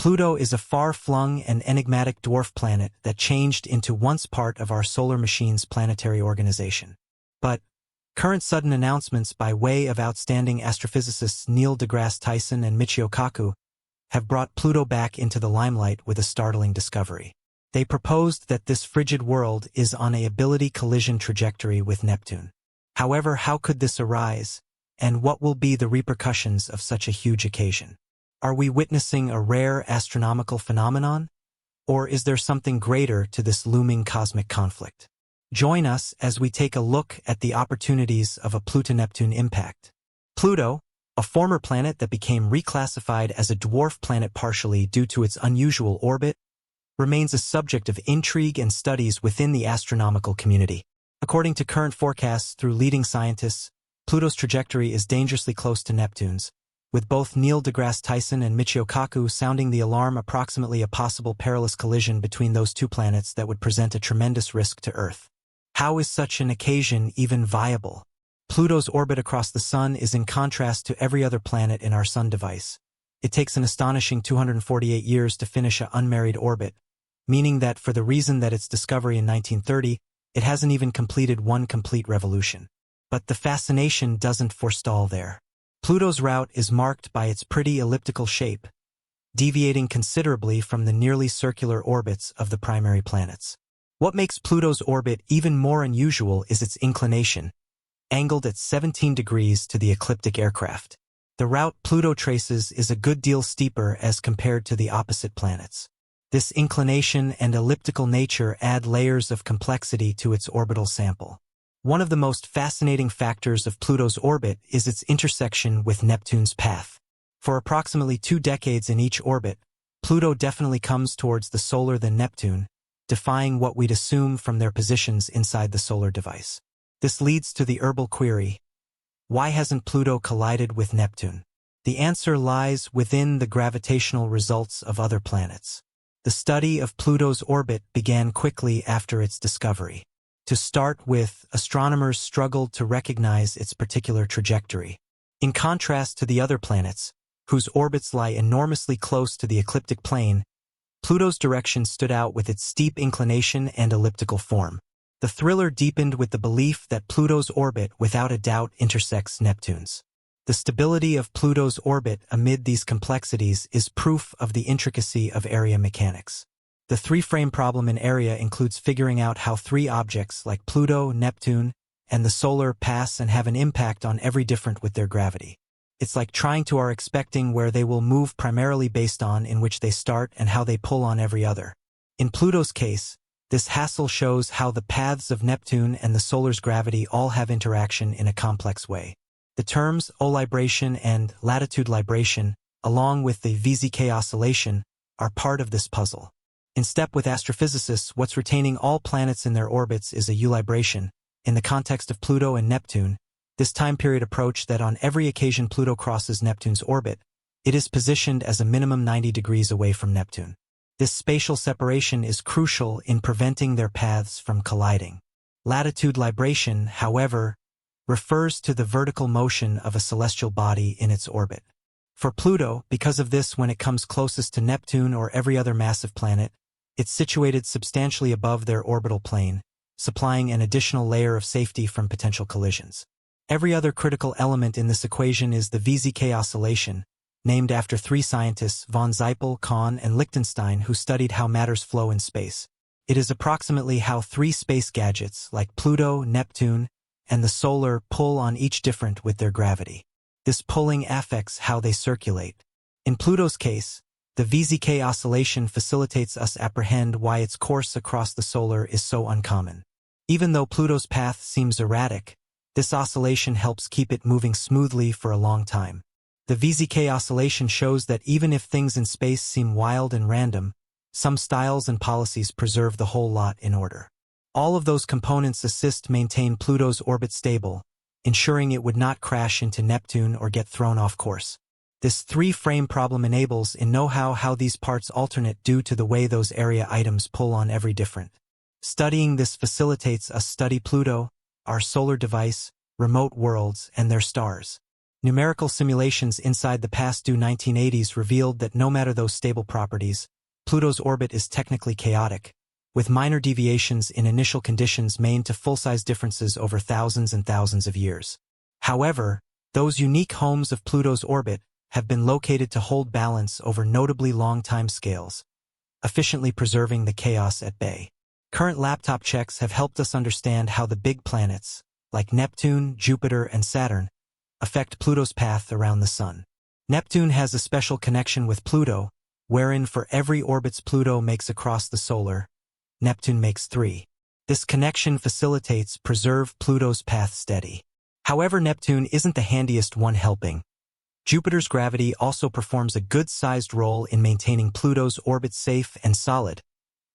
Pluto is a far-flung and enigmatic dwarf planet that changed into once part of our solar machine's planetary organization. But current sudden announcements by way of outstanding astrophysicists Neil deGrasse Tyson and Michio Kaku have brought Pluto back into the limelight with a startling discovery. They proposed that this frigid world is on a ability collision trajectory with Neptune. However, how could this arise, and what will be the repercussions of such a huge occasion? Are we witnessing a rare astronomical phenomenon, or is there something greater to this looming cosmic conflict? Join us as we take a look at the opportunities of a Pluto-Neptune impact. Pluto, a former planet that became reclassified as a dwarf planet partially due to its unusual orbit, remains a subject of intrigue and studies within the astronomical community. According to current forecasts through leading scientists, Pluto's trajectory is dangerously close to Neptune's, with both Neil deGrasse Tyson and Michio Kaku sounding the alarm approximately a possible perilous collision between those two planets that would present a tremendous risk to Earth. How is such an occasion even viable? Pluto's orbit across the Sun is in contrast to every other planet in our Sun device. It takes an astonishing 248 years to finish an unmarried orbit, meaning that for the reason that its discovery in 1930, it hasn't even completed one complete revolution. But the fascination doesn't forestall there. Pluto's route is marked by its pretty elliptical shape, deviating considerably from the nearly circular orbits of the primary planets. What makes Pluto's orbit even more unusual is its inclination, angled at 17 degrees to the ecliptic aircraft. The route Pluto traces is a good deal steeper as compared to the opposite planets. This inclination and elliptical nature add layers of complexity to its orbital sample. One of the most fascinating factors of Pluto's orbit is its intersection with Neptune's path. For approximately 2 decades in each orbit, Pluto definitely comes towards the solar than Neptune, defying what we'd assume from their positions inside the solar device. This leads to the herbal query: why hasn't Pluto collided with Neptune? The answer lies within the gravitational results of other planets. The study of Pluto's orbit began quickly after its discovery. To start with, astronomers struggled to recognize its particular trajectory. In contrast to the other planets, whose orbits lie enormously close to the ecliptic plane, Pluto's direction stood out with its steep inclination and elliptical form. The thriller deepened with the belief that Pluto's orbit without a doubt intersects Neptune's. The stability of Pluto's orbit amid these complexities is proof of the intricacy of area mechanics. The three-frame problem in area includes figuring out how 3 objects like Pluto, Neptune, and the solar pass and have an impact on every different with their gravity. It's like trying to expecting where they will move primarily based on in which they start and how they pull on every other. In Pluto's case, this hassle shows how the paths of Neptune and the solar's gravity all have interaction in a complex way. The terms O-libration and latitude libration, along with the VZK oscillation, are part of this puzzle. In step with astrophysicists, what's retaining all planets in their orbits is a U-libration. In the context of Pluto and Neptune, this time period approach that on every occasion Pluto crosses Neptune's orbit, it is positioned as a minimum 90 degrees away from Neptune. This spatial separation is crucial in preventing their paths from colliding. Latitude libration, however, refers to the vertical motion of a celestial body in its orbit. For Pluto, because of this, when it comes closest to Neptune or every other massive planet, it's situated substantially above their orbital plane, supplying an additional layer of safety from potential collisions. Every other critical element in this equation is the VZK oscillation, named after 3 scientists, von Zeipel, Kahn, and Lichtenstein, who studied how matters flow in space. It is approximately how 3 space gadgets, like Pluto, Neptune, and the solar, pull on each different with their gravity. This pulling affects how they circulate. In Pluto's case, the VZK oscillation facilitates us apprehend why its course across the solar is so uncommon. Even though Pluto's path seems erratic, this oscillation helps keep it moving smoothly for a long time. The VZK oscillation shows that even if things in space seem wild and random, some styles and policies preserve the whole lot in order. All of those components assist maintain Pluto's orbit stable, ensuring it would not crash into Neptune or get thrown off course. This 3-frame problem enables in know-how how these parts alternate due to the way those area items pull on every different. Studying this facilitates us study Pluto, our solar device, remote worlds, and their stars. Numerical simulations inside the past due 1980s revealed that no matter those stable properties, Pluto's orbit is technically chaotic, with minor deviations in initial conditions maintained to full-size differences over thousands and thousands of years. However, those unique homes of Pluto's orbit have been located to hold balance over notably long time scales, efficiently preserving the chaos at bay. Current laptop checks have helped us understand how the big planets, like Neptune, Jupiter, and Saturn, affect Pluto's path around the Sun. Neptune has a special connection with Pluto, wherein for every orbits Pluto makes across the solar, Neptune makes 3. This connection facilitates preserve Pluto's path steady. However, Neptune isn't the handiest one helping. Jupiter's gravity also performs a good-sized role in maintaining Pluto's orbit safe and solid,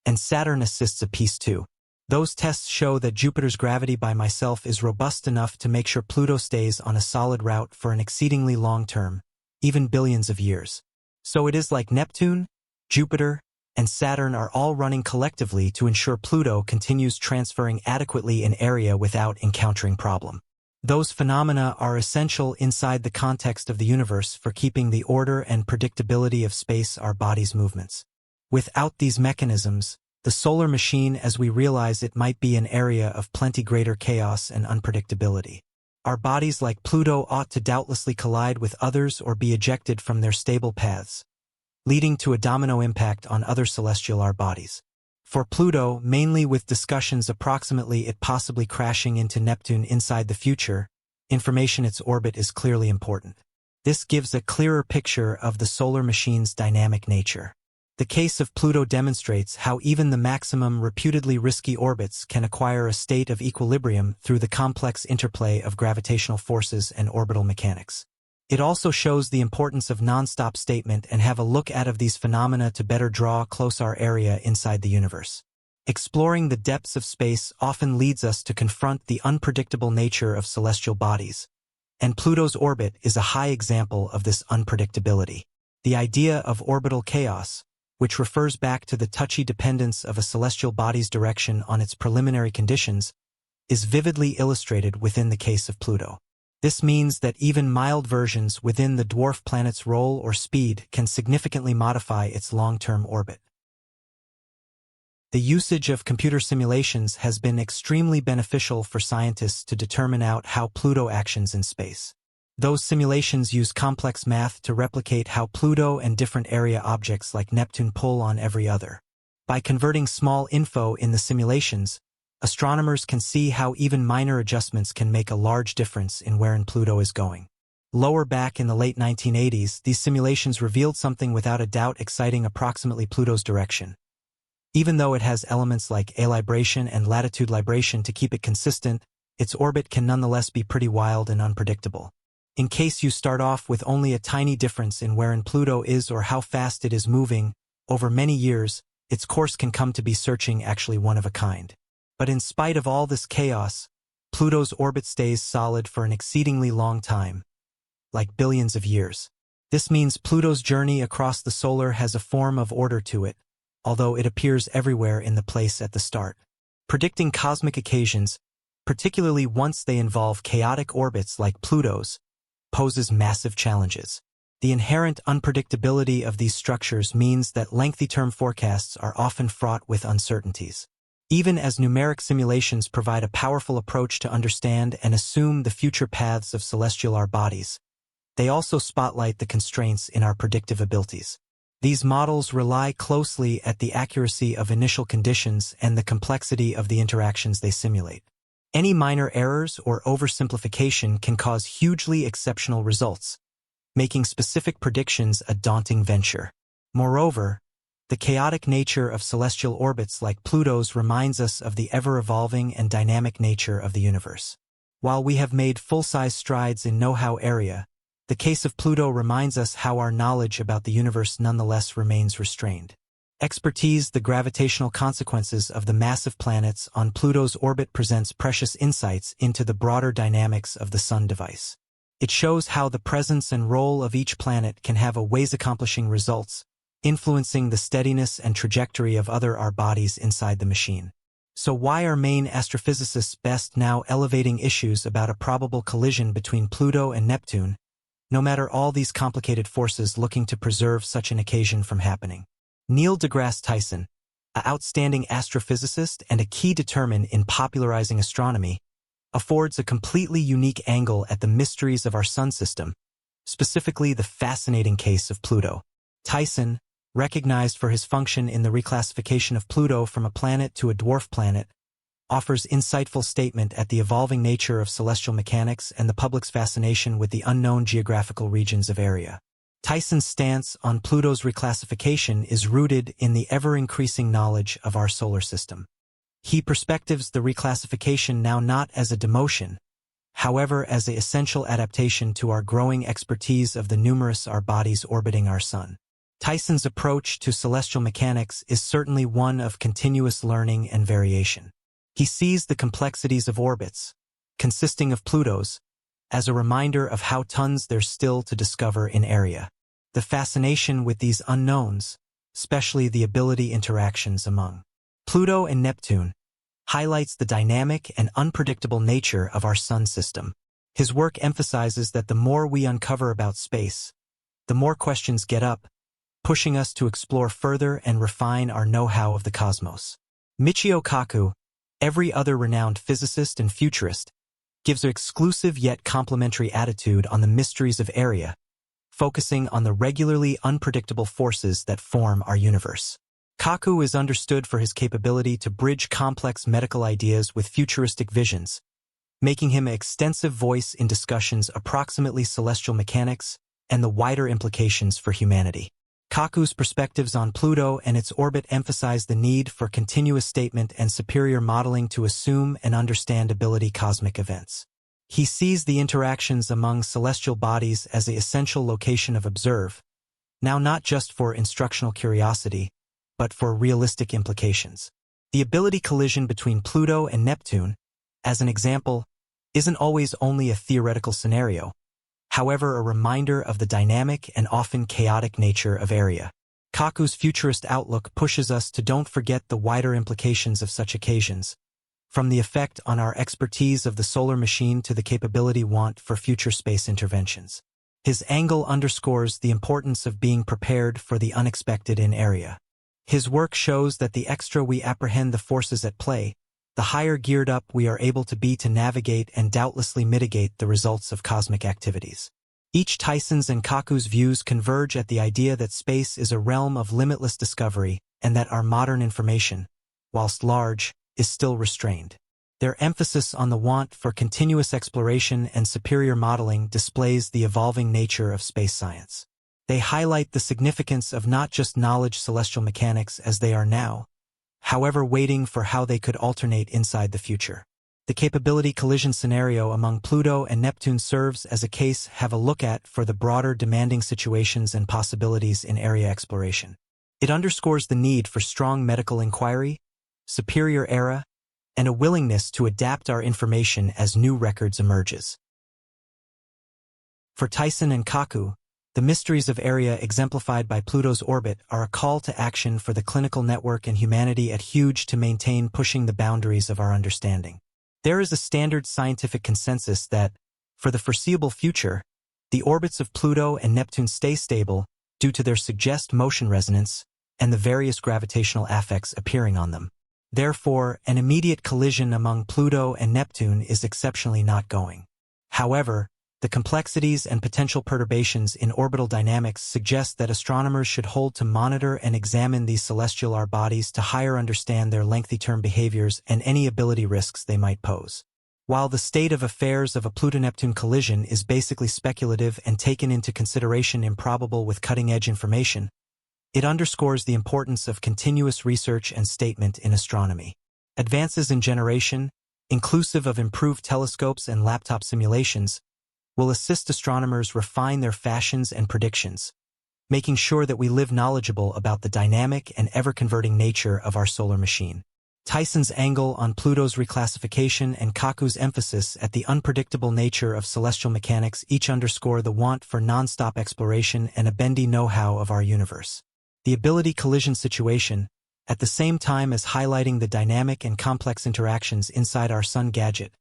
and Saturn assists a piece too. Those tests show that Jupiter's gravity by myself is robust enough to make sure Pluto stays on a solid route for an exceedingly long term, even billions of years. So it is like Neptune, Jupiter, and Saturn are all running collectively to ensure Pluto continues transferring adequately in area without encountering problem. Those phenomena are essential inside the context of the universe for keeping the order and predictability of space, our body's movements. Without these mechanisms, the solar machine as we realize it might be an area of plenty greater chaos and unpredictability. Our bodies like Pluto ought to doubtlessly collide with others or be ejected from their stable paths, leading to a domino impact on other celestial bodies. For Pluto, mainly with discussions approximately it possibly crashing into Neptune inside the future, information its orbit is clearly important. This gives a clearer picture of the solar machine's dynamic nature. The case of Pluto demonstrates how even the maximum reputedly risky orbits can acquire a state of equilibrium through the complex interplay of gravitational forces and orbital mechanics. It also shows the importance of non-stop statement and have a look at of these phenomena to better draw close our area inside the universe. Exploring the depths of space often leads us to confront the unpredictable nature of celestial bodies, and Pluto's orbit is a high example of this unpredictability. The idea of orbital chaos, which refers back to the touchy dependence of a celestial body's direction on its preliminary conditions, is vividly illustrated within the case of Pluto. This means that even mild versions within the dwarf planet's role or speed can significantly modify its long-term orbit. The usage of computer simulations has been extremely beneficial for scientists to determine out how Pluto actions in space. Those simulations use complex math to replicate how Pluto and different area objects like Neptune pull on every other. By converting small info in the simulations, astronomers can see how even minor adjustments can make a large difference in where Pluto is going. Lower back in the late 1980s, these simulations revealed something without a doubt exciting approximately Pluto's direction. Even though it has elements like alibration and latitude libration to keep it consistent, its orbit can nonetheless be pretty wild and unpredictable. In case you start off with only a tiny difference in where Pluto is or how fast it is moving, over many years, its course can come to be searching actually one of a kind. But in spite of all this chaos, Pluto's orbit stays solid for an exceedingly long time, like billions of years. This means Pluto's journey across the solar has a form of order to it, although it appears everywhere in the place at the start. Predicting cosmic occasions, particularly once they involve chaotic orbits like Pluto's, poses massive challenges. The inherent unpredictability of these structures means that lengthy-term forecasts are often fraught with uncertainties. Even as numeric simulations provide a powerful approach to understand and assume the future paths of celestial bodies, they also spotlight the constraints in our predictive abilities. These models rely closely at the accuracy of initial conditions and the complexity of the interactions they simulate. Any minor errors or oversimplification can cause hugely exceptional results, making specific predictions a daunting venture. Moreover, the chaotic nature of celestial orbits like Pluto's reminds us of the ever-evolving and dynamic nature of the universe. While we have made full-size strides in know-how area, the case of Pluto reminds us how our knowledge about the universe nonetheless remains restrained. Expertise, the gravitational consequences of the massive planets on Pluto's orbit presents precious insights into the broader dynamics of the Sun device. It shows how the presence and role of each planet can have a ways accomplishing results, influencing the steadiness and trajectory of other bodies inside the machine. So why are main astrophysicists best now elevating issues about a probable collision between Pluto and Neptune no matter all these complicated forces looking to preserve such an occasion from happening. Neil deGrasse Tyson, an outstanding astrophysicist and a key determinant in popularizing astronomy, affords a completely unique angle at the mysteries of our sun system, specifically the fascinating case of Pluto. Tyson, recognized for his function in the reclassification of Pluto from a planet to a dwarf planet, offers insightful statement at the evolving nature of celestial mechanics and the public's fascination with the unknown geographical regions of area. Tyson's stance on Pluto's reclassification is rooted in the ever-increasing knowledge of our solar system. He perspectives the reclassification now not as a demotion, however as an essential adaptation to our growing expertise of the numerous bodies orbiting our sun. Tyson's approach to celestial mechanics is certainly one of continuous learning and variation. He sees the complexities of orbits, consisting of Pluto's, as a reminder of how tons there's still to discover in area. The fascination with these unknowns, especially the ability interactions among Pluto and Neptune, highlights the dynamic and unpredictable nature of our sun system. His work emphasizes that the more we uncover about space, the more questions get up, pushing us to explore further and refine our know-how of the cosmos. Michio Kaku, every other renowned physicist and futurist, gives an exclusive yet complementary attitude on the mysteries of area, focusing on the regularly unpredictable forces that form our universe. Kaku is understood for his capability to bridge complex medical ideas with futuristic visions, making him an extensive voice in discussions approximately celestial mechanics and the wider implications for humanity. Kaku's perspectives on Pluto and its orbit emphasize the need for continuous statement and superior modeling to assume and understand cosmic events. He sees the interactions among celestial bodies as the essential location of observe, now not just for instructional curiosity, but for realistic implications. The ability collision between Pluto and Neptune, as an example, isn't always only a theoretical scenario, however a reminder of the dynamic and often chaotic nature of area. Kaku's futurist outlook pushes us to don't forget the wider implications of such occasions, from the effect on our expertise of the solar machine to the capability want for future space interventions. His angle underscores the importance of being prepared for the unexpected in area. His work shows that the extra we apprehend the forces at play, the higher geared up we are able to be to navigate and doubtlessly mitigate the results of cosmic activities. Each Tyson's and Kaku's views converge at the idea that space is a realm of limitless discovery and that our modern information, whilst large, is still restrained. Their emphasis on the want for continuous exploration and superior modeling displays the evolving nature of space science. They highlight the significance of not just knowledge celestial mechanics as they are now, however waiting for how they could alternate inside the future. The capability collision scenario among Pluto and Neptune serves as a case have a look at for the broader demanding situations and possibilities in area exploration. It underscores the need for strong medical inquiry, superior era, and a willingness to adapt our information as new records emerges. For Tyson and Kaku, the mysteries of area exemplified by Pluto's orbit are a call to action for the clinical network and humanity at huge to maintain pushing the boundaries of our understanding. There is a standard scientific consensus that, for the foreseeable future, the orbits of Pluto and Neptune stay stable due to their suggest motion resonance and the various gravitational effects appearing on them. Therefore, an immediate collision among Pluto and Neptune is exceptionally not going. However, the complexities and potential perturbations in orbital dynamics suggest that astronomers should hold to monitor and examine these celestial bodies to higher understand their lengthy-term behaviors and any ability risks they might pose. While the state of affairs of a Pluto-Neptune collision is basically speculative and taken into consideration improbable with cutting-edge information, it underscores the importance of continuous research and statement in astronomy. Advances in generation, inclusive of improved telescopes and laptop simulations, will assist astronomers refine their fashions and predictions, making sure that we live knowledgeable about the dynamic and ever-converting nature of our solar machine. Tyson's angle on Pluto's reclassification and Kaku's emphasis at the unpredictable nature of celestial mechanics each underscore the want for non-stop exploration and a bendy know-how of our universe. The ability collision situation, at the same time as highlighting the dynamic and complex interactions inside our sun gadget,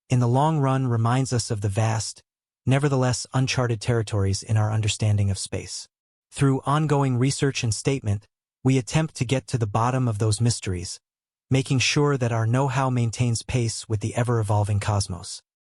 in the long run reminds us of the vast, nevertheless uncharted territories in our understanding of space. Through ongoing research and statement, we attempt to get to the bottom of those mysteries, making sure that our know-how maintains pace with the ever-evolving cosmos.